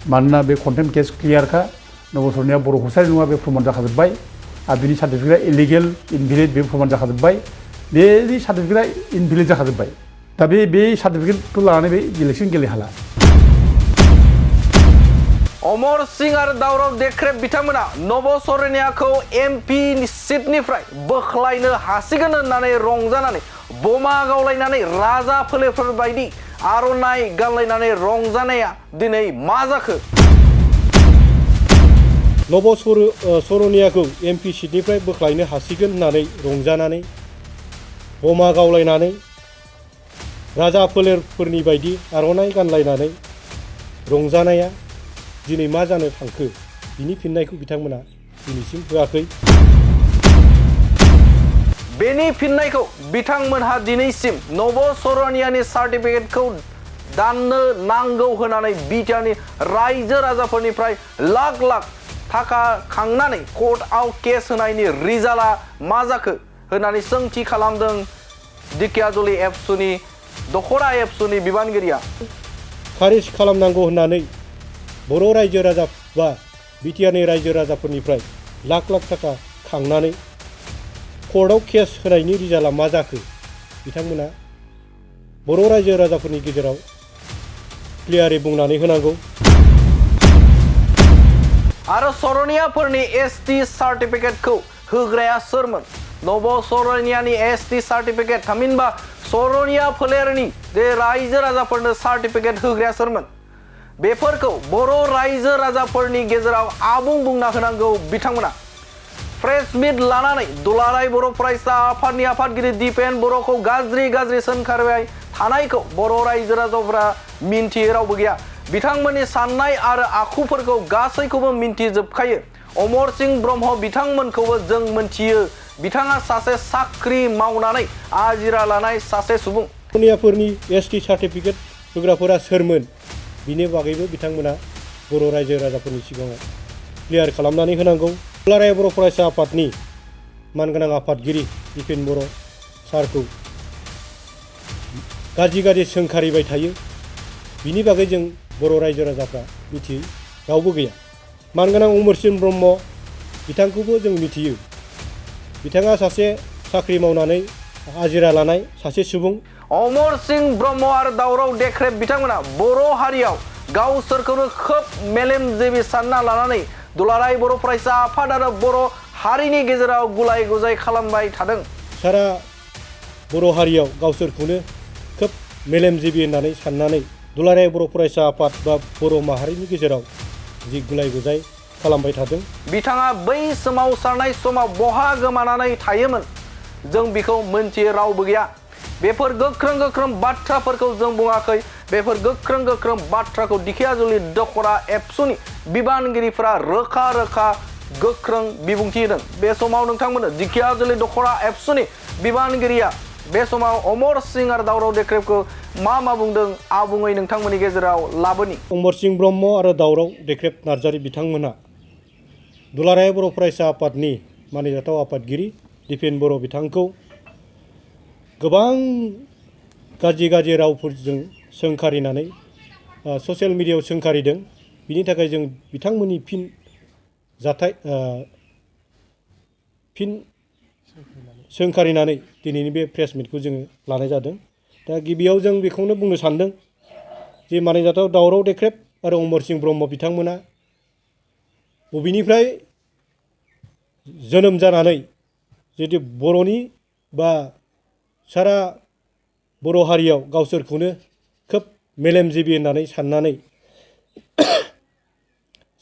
मानोना बे contempt case क्लियारखा नब सरनिया बर' कसारि नङा बे प्रमान जाखाजोब्बाय आरो बिनि सार्टिफिकेटआ इलिगेल इनभेलिड बे प्रमान जाखाजोब्बाय बेनि सार्टिफिकेटआ इनभेलिड जाखाजोब्बाय दा बे सार्टिफिकेटखौ लानानै बे इलेक्सन गेलेहाला अमर सिंह आरो दावराव देख्रेब बिथांमोना नब सरनियाखौ एमपि सिटनिफ्राय बोख्लायनो हासिगोन होननानै रंजानानै बमा गावलायनानै राजा फोलेरफोर बायदि आर'नाइ गानलायनानै रंजानाया दिनै मा जाखो नब सरनियाखौ एमपि सिटनिफ्राय बोख्लायनो हासिगोन होननानै रंजानानै बमा गावलायनानै राजा फोलेरफोरनि बायदि आर'नाइ गानलायनानै रंजानाया दिनै मा जानो थांखो बिनि फिननायखौ बिथांमोना दिनैसिम होआखै बेनि फिननायखौ बिथांमोनहा दिनैसिम नब सरनियानि सार्टिफिकेटखौ दाननो नांगौ होननानै बिटिआरनि रायजो राजाफोरनिफ्राय लाख लाख थाखा खांनानै कर्टआव केस होनायनि रिजाल्टआ मा जाखो होननानै सोंथि खालामदों दिकियाजुलि एबसुनि दखरा एबसुनि बिबानगिरिया खारिज खालामनांगौ होननानै बर' रायजो राजा बा बिटिआरनि रायजो राजाफोरनिफ्राय लाख लाख थाखा खांनानै कर्टआव केस होनायनि रिजाल्टआ मा जाखो बिथांमोना बर' रायजो राजाफोरनि गेजेराव क्लियारै बुंनानै होनांगौ आरो सरनियाफोरनि एसटि सार्टिफिकेटखौ होग्राया सोरमोन नब सरनियानि एसटि सार्टिफिकेट थामहिनबा सरनिया फोलेरनि जे रायजो राजाफोरनो सार्टिफिकेट होग्राया सोरमोन बेफोरखौ बर' रायजो राजाफोरनि गेजेराव आबुं बुंना होनांगौ बिथांमोना प्रेस मिट लानानै दुलाराय बर' फरायसा आफादनि आफादगिरि दिपेन बर'खौ गाज्रि सोंखारबाय थानायखौ बर' रायजो राजाफोरा मिन्थियै रावबो गैया बिथांमोननि साननाय आरो आखुफोरखौ गासैखौबो मिन्थिजोबखायो अमर सिंह ब्रह्म बिथांमोनखौबो जों मोनथियो बिथाङा सासे साख्रि मावनानै आजिरा लानाय सासे सुबुं सरनियाफोरनि एसटि सार्टिफिकेट होग्राफोरा सोरमोन बिनि बागैबो बिथांमोना बर' रायजो राजाफोरनि सिगाङाव क्लियार खालामनानै होनांगौ दुलाराय बर' फरायसा आफादनि मानगोनां आफादगिरि दिपेन बर' सारखौ गाज्रि सोंखारिबाय थायो बिनि बागै जों बर' रायजो राजाफ्रा मिथियै रावबो गैया मानगोनां अमर सिंह ब्रह्म बिथांखौबो जों मिथियो बिथाङा सासे साख्रि मावनानै आजिरा लानाय सासे सुबुं अमर सिंह ब्रह्म आरो दावराव देख्रेब बिथांमोना बर' हारियाव गावसोरखौनो खोब मेलेमजिबि सानना लानानै दुलाराय बर' फरायसा आफाद आरो बर' हारिनि गेजेराव गुलाय गुजाय खालामबाय थादों सारा बर' हारियाव गावसोरखौनो खोब मेलेमजिबि होननानै साननानै दुलाराय बर' फरायसा आफाद बा बर' माहारिनि गेजेराव जि गुलाय गुजाय खालामबाय थादों बिथाङा बै सोमावसारनाय समाव बहा गोमानानै थायोमोन जों बेखौ मोनथियै रावबो गैया बेफोर गोख्रों बाथ्राफोरखौ जों बुङाखै बेफोर गोख्रों बाथ्राखौ दिकियाजुलि दखरा एबसुनि बिबानगिरिफोरा रोखा गोख्रों बिबुंथि होदों बे समाव नोंथांमोननो दिकियाजुलि दखरा एबसुनि बिबानगिरिया बे समाव अमर सिंह आरो दावराव देख्रेबखौ मा बुंदों आबुङै नोंथांमोननि गेजेराव लाबोनि अमर सिंह ब्रह्म आरो दावराव देख्रेब नार्जारि बिथांमोना दुलाराय बर' फरायसा आफादनि मानिजाथाव आफादगिरि दिपेन बर' बिथांखौ गोबां गाज्रि रावफोरजों सोंखारिनानै ससियेल मिडियायाव सोंखारिदों बिनि थाखाय जों बिथांमोननि फिन सोंखारिनानै दिनैनि बे प्रेस मिटखौ जोङो लानाय जादों दा गिबियाव जों बेखौनो बुंनो सानदों जे मानिजाथाव दावराव देख्रेब आरो अमर सिंह ब्रह्म बिथांमोना बबेनिफ्राय जोनोम जानानै जुदि बर'नि बा सारा बर' हारियाव गावसोरखौनो खोब मेलेमजिबि होननानै साननानै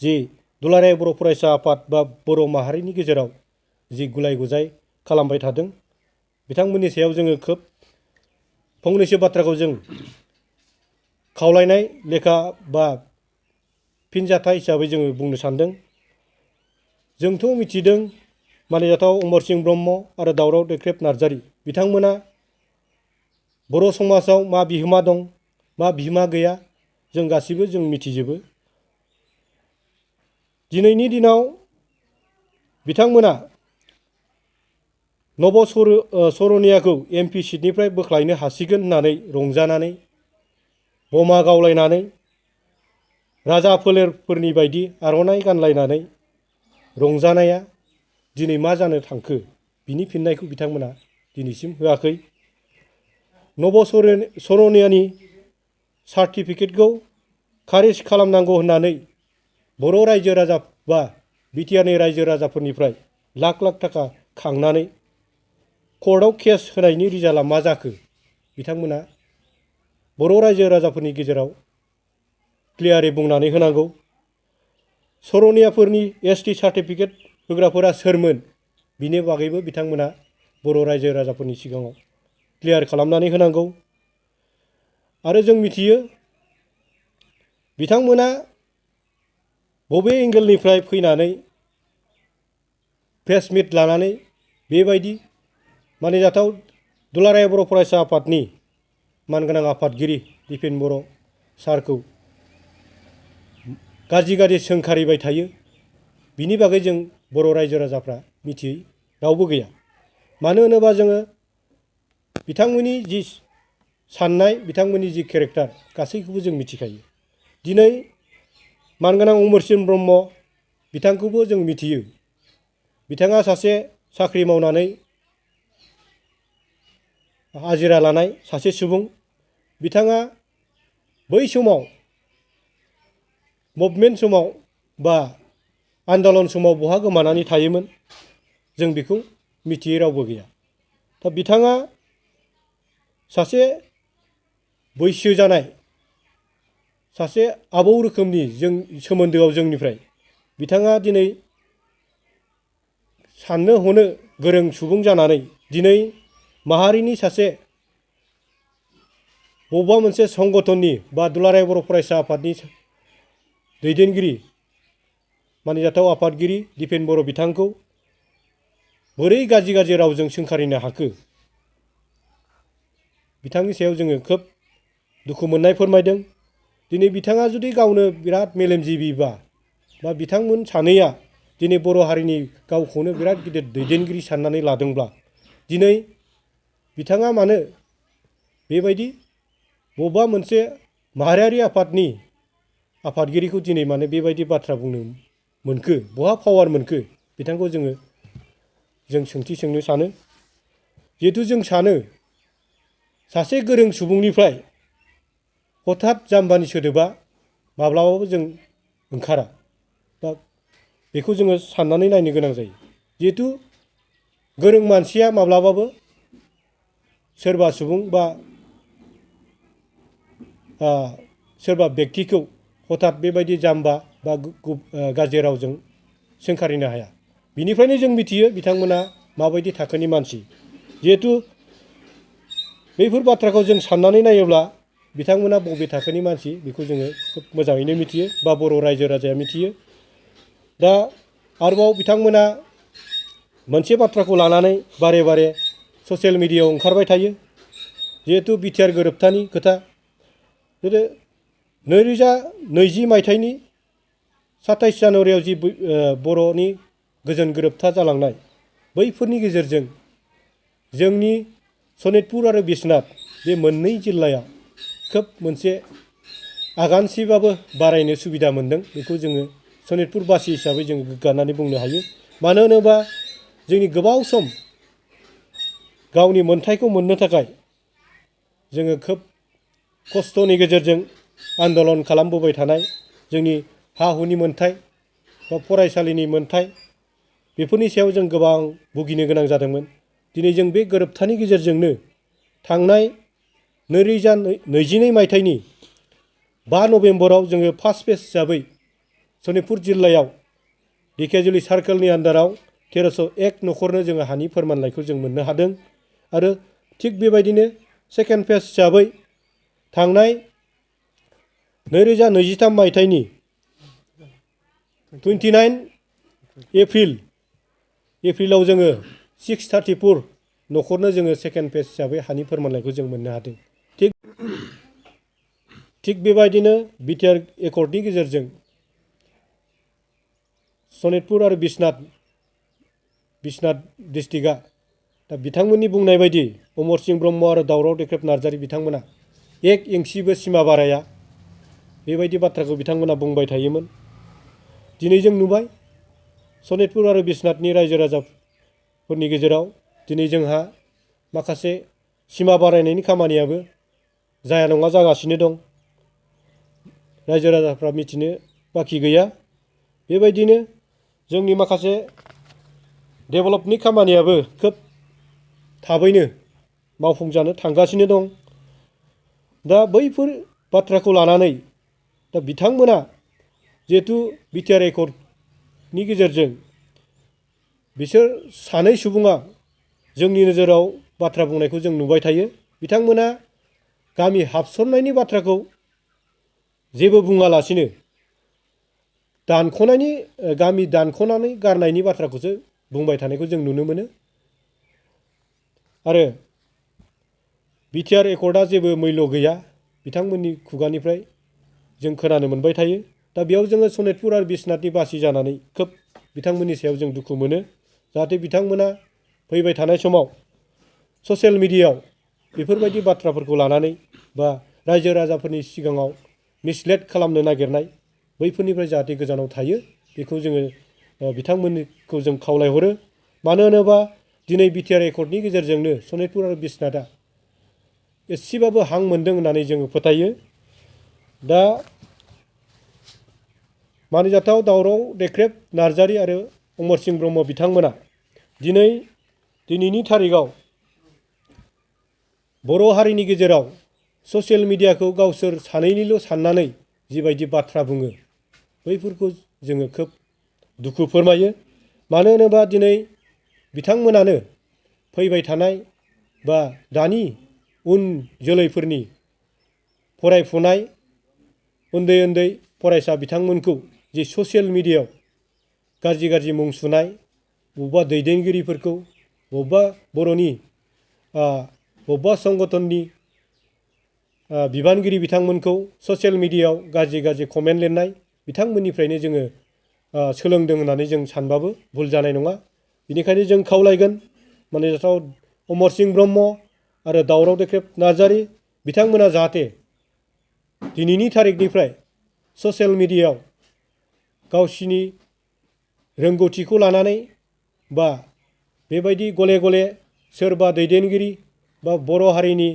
जि दुलाराय बर' फरायसा आफाद बा बर' माहारिनि गेजेराव जि गुलाय गुजाय खालामबाय थादों बिथांमोननि सायाव जोङो खोब फंनैसो बाथ्राखौ जों खावलायनाय लेखा बा फिनजाथाय हिसाबै जोङो बुंनो सानदों जोंथ' मिथिदों मानिजाथाव अमर सिंह ब्रह्म आरो दावराव देख्रेब नार्जारि बिथांमोना बर' समाजाव मा बिहोमा दं मा बिहोमा गैया जों गासिबो जों मिथिजोबो दिनैनि दिनाव बिथांमोना नब सरनियाखौ एमपि सिटनिफ्राय बोख्लायनो हासिगोन होननानै रंजानानै बमा गावलायनानै राजा फोलेरफोरनि बायदि आर'नाइ गानलायनानै रंजानाया दिनै मा जानो थांखो बिनि फिननायखौ बिथांमोना दिनैसिम होआखै। नब सरनियानि सार्टिफिकेटखौ खारिज खालामनांगौ होननानै बर' रायजो राजा बा बिटिआरनि रायजो राजाफोरनिफ्राय लाख लाख थाखा खांनानै कर्टआव केस होनायनि रिजाल्टआ मा जाखो बिथांमोना बर' रायजो राजाफोरनि गेजेराव क्लियारै बुंनानै होनांगौ। सरनियाफोरनि एसटि सार्टिफिकेट होग्राफोरा सोरमोन बिनि बागैबो बिथांमोना बर' रायजो राजाफोरनि सिगाङाव क्लियार खालामनानै होनांगौ। आरो जों मिथियो बिथांमोना बबे एंगेलनिफ्राय फैनानै प्रेस मिट लानानै बेबायदि मानिजाथाव दुलाराय बर' फरायसा आफादनि मानगोनां आफादगिरि दिपेन बर' सारखौ गाज्रि गाज्रि सोंखारिबाय थायो बिनि बागै जों बर' रायजो राजाफ्रा मिथियै रावबो गैया। मानो होनोबा जोङो बिथांमोननि जि साननाय बिथांमोननि जि केरेक्टार गासैखौबो जों मिथिखायो। दिनै मानगोनां अमरसिं ब्रह्म बिथांखौबो जों मिथियो। बिथाङा सासे साख्रि मावनानै हाजिरा लानाय सासे सुबुं। बिथाङा बै समाव मुभमेन्ट समाव बा आन्दलन समाव बहा गोमानानै थायोमोन जों बेखौ मिथियै रावबो गैया। दा बिथाङा सासे बैसो जानाय सासे आबौ रोखोमनि जों सोमोन्दोआव जोंनिफ्राय बिथाङा दिनै साननो हनो गोरों सुबुं जानानै दिनै माहारिनि सासे बबेबा मोनसे संगठननि बा दुलाराय बर' फरायसा आफादनि दैदेनगिरि मानिजाथाव आफादगिरि दिपेन बर' बिथांखौ बोरै गाज्रि गाज्रि रावजों सोंखारिनो हाखो बिथांनि सायाव जोङो खोब दुखु मोननाय फोरमायदों। दिनै बिथाङा जुदि गावनो बिराद मेलेमजिबिबा बा बिथांमोन सानैया दिनै बर' हारिनि गावखौनो बिराद गिदिर दैदेनगिरि साननानै लादोंब्ला दिनै बिथाङा मानो बेबायदि बबेबा मोनसे माहारियारि आफादनि आफादगिरिखौ दिनै मानो बेबायदि बाथ्रा बुंनो मोनखो बहा पावार मोनखो बिथांखौ जों सोंथि सोंनो सानो। जिहेथु जों सानो सासे गोरों सुबुंनिफ्राय हथात जाम्बानि सोदोबा माब्लाबाबो जों ओंखारा दा बेखौ जोङो साननानै नायनो गोनां जायो। जिहेथु गोरों मानसिया माब्लाबाबो सोरबा सुबुं बा सोरबा बेक्तिखौ हथात बेबायदि जाम्बा बा गाज्रि रावजों सोंखारिनो हाया। बिनिफ्रायनो जों मिथियो बिथांमोना माबायदि थाखोनि मानसि। जिहेथु बैफोर बाथ्राखौ जों साननानै नायोब्ला बिथांमोना बबे थाखोनि मानसि बेखौ जोङो खोब मोजाङैनो मिथियो बा बर' रायजो राजाया मिथियो। दा आरोबाव बिथांमोना मोनसे बाथ्राखौ लानानै बारे बारे ससियेल मिडियायाव ओंखारबाय थायो। जिहेतु बिटिआर गोरोबथानि खोथा गोदो 2020 मायथाइनि 27 जानुवारियाव जि बर'नि गोजोन गोरोबथा जालांनाय बैफोरनि गेजेरजों जोंनि सनितपुर आरो बिश्वनाथ बे मोननै जिल्लाया खोब मोनसे आगानसेबाबो बारायनो सुबिदा मोनदों। बेखौ जोङो सनितपुरबासि हिसाबै जोङो गोग्गानानै बुंनो हायो। मानो होनोबा जोंनि गोबाव सम गावनि मोनथायखौ मोननो थाखाय जोङो खोब खस्थ'नि गेजेरजों आन्दलन खालामबोबाय थानाय जोंनि हा हुनि मोनथाय बा फरायसालिनि मोनथाय बेफोरनि सायाव जों गोबां भुगिनो गोनां जादोंमोन। दिनै जों बे गोरोबथानि गेजेरजोंनो थांनाय 2022 मायथाइनि 5 नभेम्बराव जोङो फार्स्ट फेज हिसाबै सनितपुर जिल्लायाव ढेकियाजुलि सार्कोलनि आन्दाराव 1301 न'खरनो जोङो हानि फोरमानलाइखौ जों मोननो हादों। आरो थिग बेबायदिनो सेकेन्ड फेज हिसाबै थांनाय 2023 मायथाइनि 29 एप्रिलाव जोङो 634 न'खरनो जोङो सेकेन्ड फेज हिसाबै हानि फोरमानलाइखौ जों मोननो हादों। थिग बेबायदिनो बिटिआर एकर्डनि गेजेरजों सनितपुर आरो बिश्वनाथ डिस्ट्रिक्टआ दा बिथांमोननि बुंनाय बायदि अमरसिं ब्रह्म आरो दावराव देख्रेब नार्जारि बिथांमोना 1 इंसिबो सिमा बाराया बेबायदि बाथ्राखौ बिथांमोना बुंबाय थायोमोन। दिनै जों नुबाय सनितपुर आरो बिश्वनाथनि रायजो राजाफोरनि गेजेराव दिनै जोंहा माखासे सिमा बारायनायनि खामानियाबो जाया नङा जागासिनो दं। रायजो राजाफ्रा मिथिनो बाखि गैया। बेबायदिनो जोंनि माखासे डेभेलपनि खामानियाबो खोब थाबैनो मावफुंजानो थांगासिनो दं। दा बैफोर बाथ्राखौ लानानै दा बिथांमोना जिहेथु बिटिआर एकर्डनि गेजेरजों बिसोर सानै सुबुङा जोंनि नोजोराव बाथ्रा बुंनायखौ जों नुबाय थायो। बिथांमोना गामि हाबसननायनि बाथ्राखौ जेबो बुङालासिनो गामि दानख'नानै गारनायनि बाथ्राखौसो बुंबाय थानायखौ जों नुनो मोनो। आरो बिटिआर एकर्डआ जेबो मैल्य गैया बिथांमोननि खुगानिफ्राय जों खोनानो मोनबाय थायो। दा बेयाव जोङो सनितपुर आरो बिश्वनाथनि बासि जानानै खोब बिथांमोननि सायाव जों दुखु मोनो। जाहाथे बिथांमोना फैबाय थानाय समाव ससियेल मिडियायाव बेफोरबायदि बाथ्राफोरखौ लानानै बा रायजो राजाफोरनि सिगाङाव मिसलेड खालामनो नागिरनाय बैफोरनिफ्राय जाहाथे गोजानाव थायो बेखौ जोङो बिथांमोनखौ जों खावलायहरो। मानो होनोबा दिनै बिटिआर एकर्डनि गेजेरजोंनो सनितपुर आरो बिश्वनाथआ एसेबाबो हां मोनदों होननानै जोङो फोथायो। दा मानिजाथाव दावराव देख्रेब नार्जारि आरो अमरसिं ब्रह्म बिथांमोना दिनैनि थारिखआव बर' हारिनि गेजेराव ससियेल मिडियाखौ गावसोर सानैनिल' साननानै जिबायदि बाथ्रा बुङो बैफोरखौ जोङो खोब दुखु फोरमायो। मानो होनोबा दिनै बिथांमोनानो फैबाय थानाय बा दानि उन जोलैफोरनि फरायफुनाय उन्दै उन्दै फरायसा बिथांमोनखौ जे ससियेल मिडियायाव गाज्रि गाज्रि मुं सुनाय, बबेबा दैदेनगिरिफोरखौ, बबेबा बर'नि बबेबा संगठननि बिबानगिरि बिथांमोनखौ ससियेल मिडियायाव गाज्रि गाज्रि कमेन्ट लिरनाय बिथांमोननिफ्रायनो जोङो सोलोंदों होननानै जों सानबाबो भुल जानाय नङा। बेनिखायनो जों खावलायगोन मानिजाथाव अमरसिं ब्रह्म आरो दावराव देख्रेब नार्जारि बिथांमोना जाहाथे दिनैनि थारिखनिफ्राय ससियेल मिडियायाव गावसिनि रोंगौथिखौ लानानै बा बेबायदि गले गले सोरबा दैदेनगिरि बा बर' हारिनि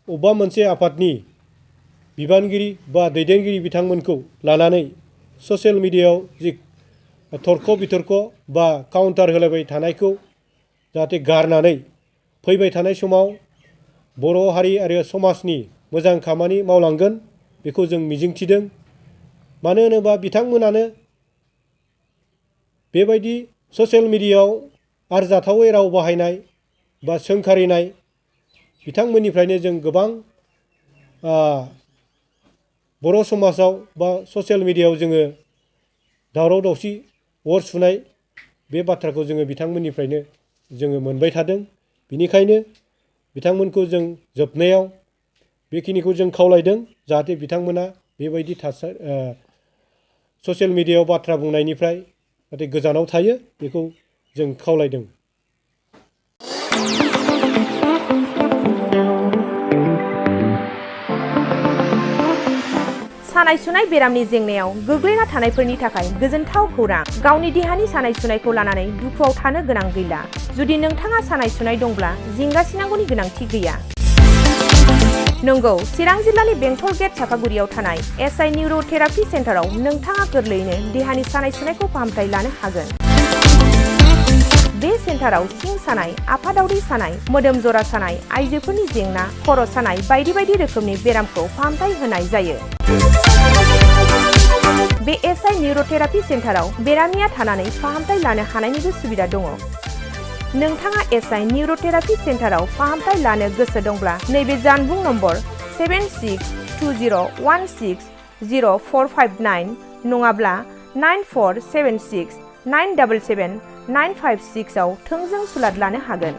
अबेबा मोनसे आफादनि बिबानगिरि बा दैदेनगिरि बिथांमोनखौ लानानै ससियेल मिडियायाव जि तर्क बितर्क बा काउन्टार होलायबाय थानायखौ जाहाथे गारनानै फैबाय थानाय समाव बर' हारि आरो समाजनि मोजां खामानि मावलांगोन बेखौ जों मिजिंथिदों। मानो होनोबा बिथांमोनानो बेबायदि ससियेल मिडियायाव आरजाथावै राव बाहायनाय बा सोंखारिनाय बिथांमोननिफ्रायनो जों गोबां बर' समाजाव बा ससियेल मिडियायाव जोङो दावराव दावसि अर सुनाय बे बाथ्राखौ जोङो बिथांमोननिफ्रायनो जोङो मोनबाय थादों। बिनिखायनो बिथांमोनखौ जों जोबनायाव बेखिनिखौ जों खावलायदों जाहाथे बिथांमोना बेबायदि ससियेल मिडियायाव बाथ्रा बुंनायनिफ्राय जाहाथे गोजानाव थायो बेखौ जों खावलायदों। सानाय सुनाय बेरामनि जेंनायाव गोग्लैना थानायफोरनि थाखाय गोजोनथाव खौरां। गावनि देहानि सानाय सुनायखौ लानानै दुखुआव थानो गोनां गैला। जुदि नोंथाङा सानाय सुनाय दंब्ला जिंगासिनांगौनि गोनांथि गैया। नंगौ, चिरां जिल्लानि बेंटल गेट चापागुरियाव थानाय एसआइ निउर'थेरापि सेन्टाराव नोंथाङा गोरलैयैनो देहानि सानाय सुनायखौ फाहामथाय लानो हागोन। बे सेन्टाराव सिं सानाय, आफादावरि सानाय, मोदोम जरा सानाय, आइजोफोरनि जेंना, खर' सानाय बायदि बायदि रोखोमनि बेरामखौ फाहामथाय होनाय जायो। बे एसआइ निउर'थेरापि सेन्टाराव बेरामिया थानानै फाहामथाय लानो हानायनिबो सुबिदा दङ। नोंथाङा एसआइ निउर'थेरापि सेन्टाराव फाहामथाय लानो गोसो दंब्ला नैबे जानबुं नम्बर 7620160459 नङाब्ला 9476977956 आव थोंजों सुलाद लानो हागोन।